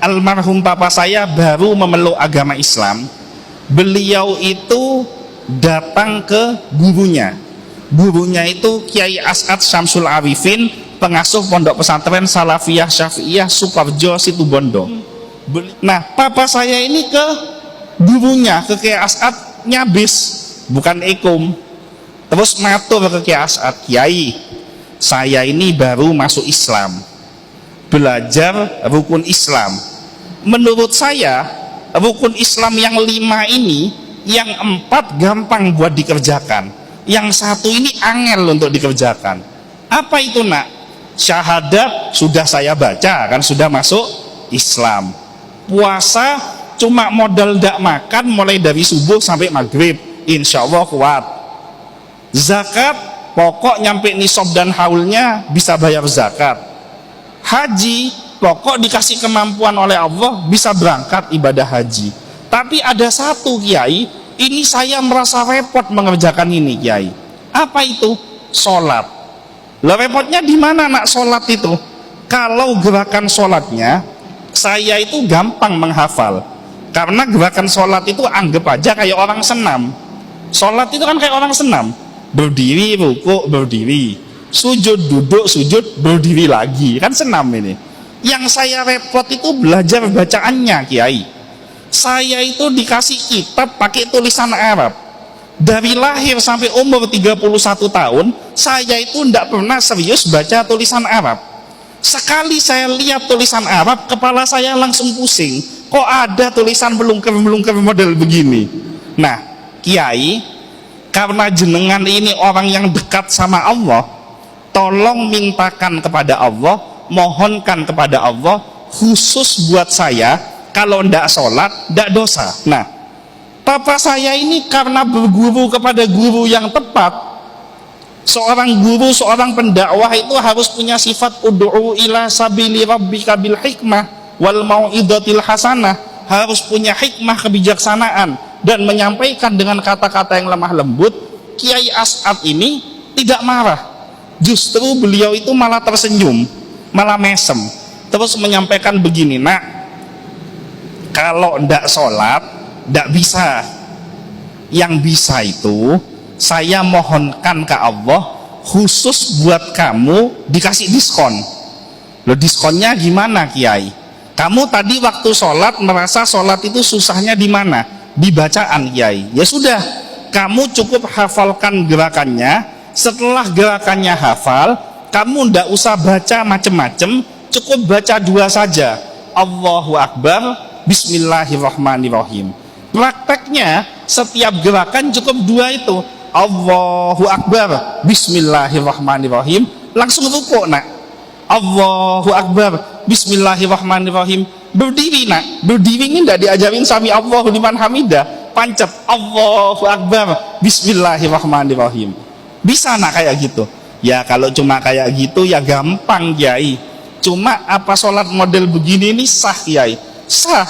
almarhum papa saya baru memeluk agama Islam, beliau itu datang ke gurunya. Gurunya itu Kiai As'ad Syamsul Arifin, pengasuh pondok pesantren Salafiyah Syafi'iyah Sukoharjo Situbondo. Nah, papa saya ini ke gurunya, ke Kiai As'ad nyabis, bukan ikum. Terus matur ke Kiai As'ad, Kiai, saya ini baru masuk Islam, belajar rukun Islam. Menurut saya rukun Islam yang 5 ini, yang 4 gampang buat dikerjakan, yang 1 ini angel untuk dikerjakan. Apa itu nak? Syahadat sudah saya baca, kan sudah masuk Islam. Puasa cuma modal ndak makan mulai dari subuh sampai maghrib, insya Allah kuat. Zakat pokok nyampe nisab dan haulnya bisa bayar zakat. Haji pokok dikasih kemampuan oleh Allah bisa berangkat ibadah haji. Tapi ada satu, Kiai, ini saya merasa repot mengerjakan ini, Kiai. Apa itu? Sholat. Lah repotnya di mana nak sholat itu? Kalau gerakan sholatnya saya itu gampang menghafal, karena gerakan sholat itu anggap aja kayak orang senam. Sholat itu kan kayak orang senam, berdiri, rukuk, berdiri, sujud, duduk, sujud, berdiri lagi, kan senam ini. Yang saya repot itu belajar bacaannya, Kiai. Saya itu dikasih kitab pakai tulisan Arab. Dari lahir sampai umur 31 tahun, saya itu tidak pernah serius baca tulisan Arab. Sekali saya lihat tulisan Arab, kepala saya langsung pusing. Kok ada tulisan belungker-belungker model begini? Nah, Kiai, karena jenengan ini orang yang dekat sama Allah, tolong mintakan kepada Allah, mohonkan kepada Allah, khusus buat saya, kalau ndak sholat, ndak dosa. Nah, papa saya ini karena berguru kepada guru yang tepat. Seorang guru, seorang pendakwah itu harus punya sifat ud'u ila sabili rabbika bil hikmah wal mau'izatil hasanah, harus punya hikmah, kebijaksanaan, dan menyampaikan dengan kata-kata yang lemah lembut. Kiai As'ad ini tidak marah, justru beliau itu malah tersenyum, malah mesem, terus menyampaikan begini, nak, kalau ndak sholat ndak bisa. Yang bisa itu saya mohonkan ke Allah, khusus buat kamu dikasih diskon. Loh, diskonnya gimana, Kiai? Kamu tadi waktu sholat merasa sholat itu susahnya di mana? Di bacaan, Kiai. Ya sudah, kamu cukup hafalkan gerakannya. Setelah gerakannya hafal, kamu ndak usah baca macem-macem, cukup baca 2 saja, Allahu Akbar, Bismillahirrahmanirrahim. Prakteknya setiap gerakan cukup 2 itu, Allahu Akbar, Bismillahirrahmanirrahim, langsung rukuk nak. Allahu Akbar, Bismillahirrahmanirrahim, berdiri nak. Berdiri ini tidak diajarin sami Allahu liman hamidah, pancet Allahu Akbar, Bismillahirrahmanirrahim. Bisa nak kayak gitu? Ya kalau cuma kayak gitu ya gampang, Kiai. Cuma apa sholat model begini ini sah, Kiai? Sah,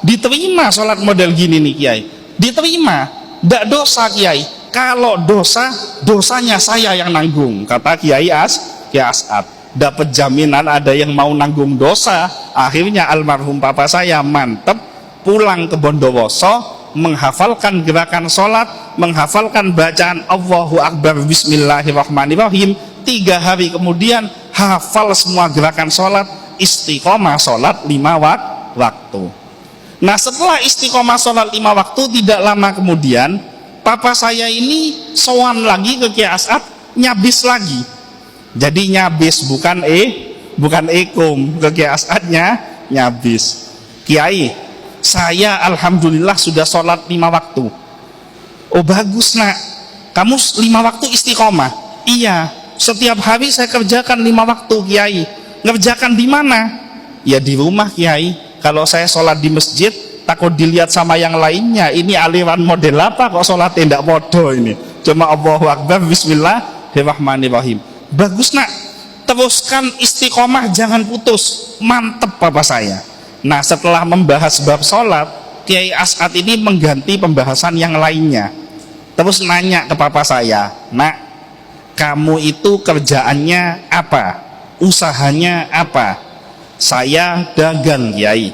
diterima sholat model gini nih, Kiai. Diterima, tidak dosa, Kiai. Kalau dosa, dosanya saya yang nanggung, kata Kiai As'ad. Dapat jaminan ada yang mau nanggung dosa. Akhirnya almarhum papa saya mantep, pulang ke Bondowoso, menghafalkan gerakan sholat, menghafalkan bacaan Allahu Akbar, Bismillahirrahmanirrahim. 3 hari kemudian hafal semua gerakan sholat, istiqomah sholat 5 waktu. Nah, setelah istiqomah sholat 5 waktu, tidak lama kemudian papa saya ini sowan lagi ke Kiai As'ad, nyabis lagi. Jadi nyabis, bukan ekum, ke Kiai As'adnya nyabis. Kiai, saya alhamdulillah sudah sholat 5 waktu. Oh bagus nak, kamu 5 waktu istiqomah? Iya, setiap hari saya kerjakan 5 waktu, Kiai. Ngerjakan di mana? Ya di rumah, Kiai. Kalau saya sholat di masjid, takut dilihat sama yang lainnya, ini aliran model apa kok sholatnya tidak bodoh ini, cuma Allahu Akbar, Bismillahirrahmanirrahim. Bagus nak, teruskan istiqomah, jangan putus, mantep papa saya. Nah, setelah membahas bab sholat, Kiai As'ad ini mengganti pembahasan yang lainnya, terus nanya ke papa saya, nak, kamu itu kerjaannya apa, usahanya apa? Saya dagang, Kiai.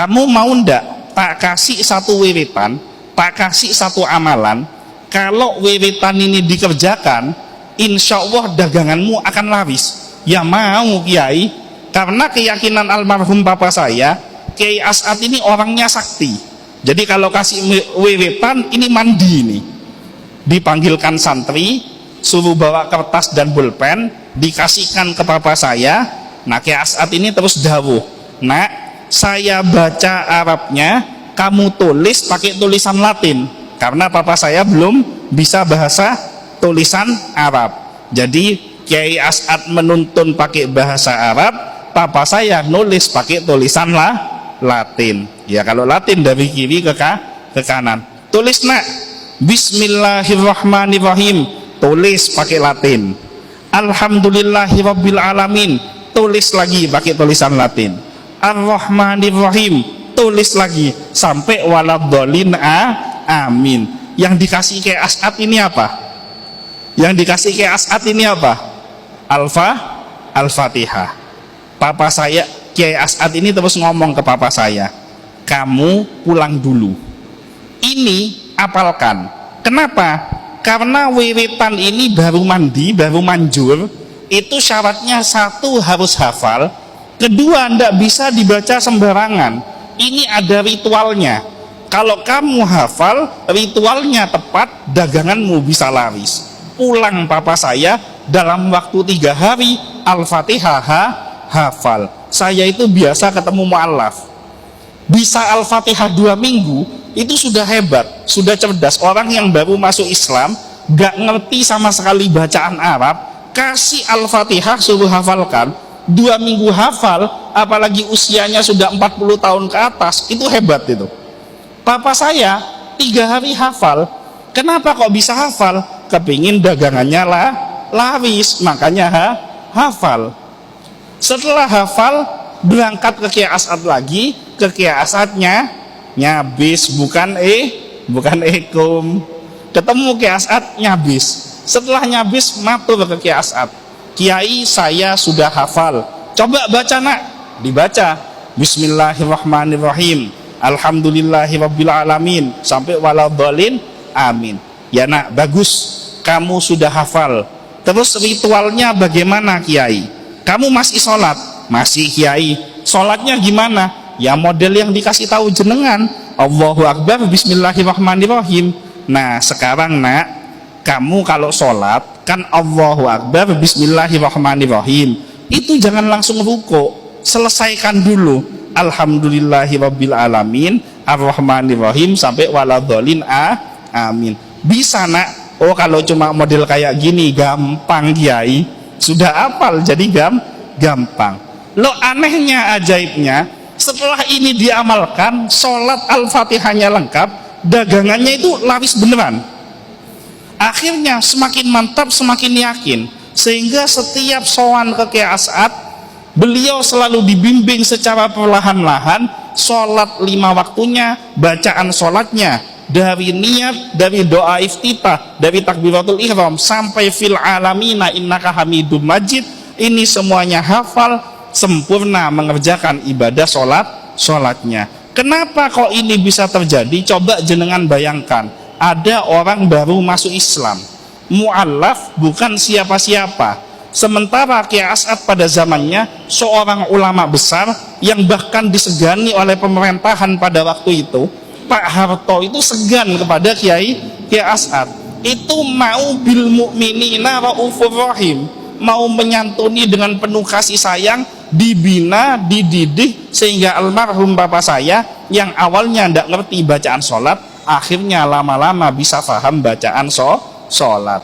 kamu mau ndak tak kasih satu wiritan, tak kasih satu amalan, kalau wiritan ini dikerjakan insya Allah daganganmu akan laris. Ya mau Kiai, karena keyakinan almarhum papa saya Kiai As'ad ini orangnya sakti. Jadi kalau kasih wiritan ini mandi ini, dipanggilkan santri, suruh bawa kertas dan pulpen, dikasihkan ke papa saya. Nah Kiai As'ad ini terus dawuh, nak, saya baca Arabnya, kamu tulis pakai tulisan Latin, karena papa saya belum bisa bahasa tulisan Arab. Jadi Kiai As'ad menuntun pakai bahasa Arab, papa saya nulis pakai tulisan Latin. Ya kalau Latin dari kiri ke kanan. Tulis nak, Bismillahirrahmanirrahim, tulis pakai Latin. Alhamdulillahirabbil alamin, tulis lagi pakai tulisan Latin. Ar-Rahmanirrahim, tulis lagi sampai waladhdallin amin. Yang dikasih Kiai As'ad ini apa? Yang dikasih Kiai As'ad ini apa? Al-Fatihah. Papa saya Kiai As'ad ini terus ngomong ke papa saya, kamu pulang dulu, ini apalkan. Kenapa? Karena wiritan ini baru mandi, baru manjur, itu syaratnya satu harus hafal, kedua ndak bisa dibaca sembarangan. Ini ada ritualnya. Kalau kamu hafal, ritualnya tepat, daganganmu bisa laris. Pulang papa saya dalam waktu 3 hari Al-Fatihah hafal. Saya itu biasa ketemu mu'allaf, bisa Al-Fatihah 2 minggu, itu sudah hebat, sudah cerdas. Orang yang baru masuk Islam, gak ngerti sama sekali bacaan Arab, kasih Al-Fatihah suruh hafalkan, 2 minggu hafal, apalagi usianya sudah 40 tahun ke atas, itu hebat itu. Papa saya 3 hari hafal. Kenapa kok bisa hafal? Kepingin dagangannya laris, makanya hafal. Setelah hafal, berangkat ke Kiai As'ad lagi, ke Kiai As'adnya nyabis, bukan ekum. Ketemu Kiai As'ad nyabis. Setelah nyabis, matur ke Kiai As'ad, Kiai saya sudah hafal, coba baca nak. Dibaca, Bismillahirrahmanirrahim, Alhamdulillahirabbil alamin, sampai waladhdallin amin. Ya nak, bagus, kamu sudah hafal. Terus ritualnya bagaimana Kiai? Kamu masih sholat? Masih Kiai. Sholatnya gimana? Ya model yang dikasih tahu jenengan, Allahu Akbar, Bismillahirrahmanirrahim. Nah sekarang nak, kamu kalau sholat kan Allahu Akbar, Bismillahirrahmanirrahim, itu jangan langsung ruku, selesaikan dulu Alhamdulillahirabbil alamin, Ar-Rahmanirrahim, sampai waladhdallin amin. Bisa nak? Oh kalau cuma model kayak gini gampang Kiai, sudah hafal jadi gampang. Lo anehnya, ajaibnya, setelah ini diamalkan, sholat Al-Fatihahnya lengkap, dagangannya itu laris beneran. Akhirnya semakin mantap, semakin yakin, sehingga setiap sowan ke Kiai As'ad, beliau selalu dibimbing secara perlahan-lahan, sholat 5 waktunya, bacaan sholatnya, dari niat, dari doa iftitah, dari takbiratul ihram sampai fil alamina innaka hamidum majid, ini semuanya hafal, sempurna mengerjakan ibadah sholatnya. Kenapa kok ini bisa terjadi? Coba jenengan bayangkan, ada orang baru masuk Islam, mu'allaf, bukan siapa-siapa, sementara Kiai As'ad pada zamannya seorang ulama besar yang bahkan disegani oleh pemerintahan pada waktu itu. Pak Harto itu segan kepada Kiai As'ad. Itu mau bil mu'minina raufur rahim, mau menyantuni dengan penuh kasih sayang, dibina, dididik, sehingga almarhum bapak saya yang awalnya tidak ngerti bacaan sholat, akhirnya lama-lama bisa paham bacaan sholat.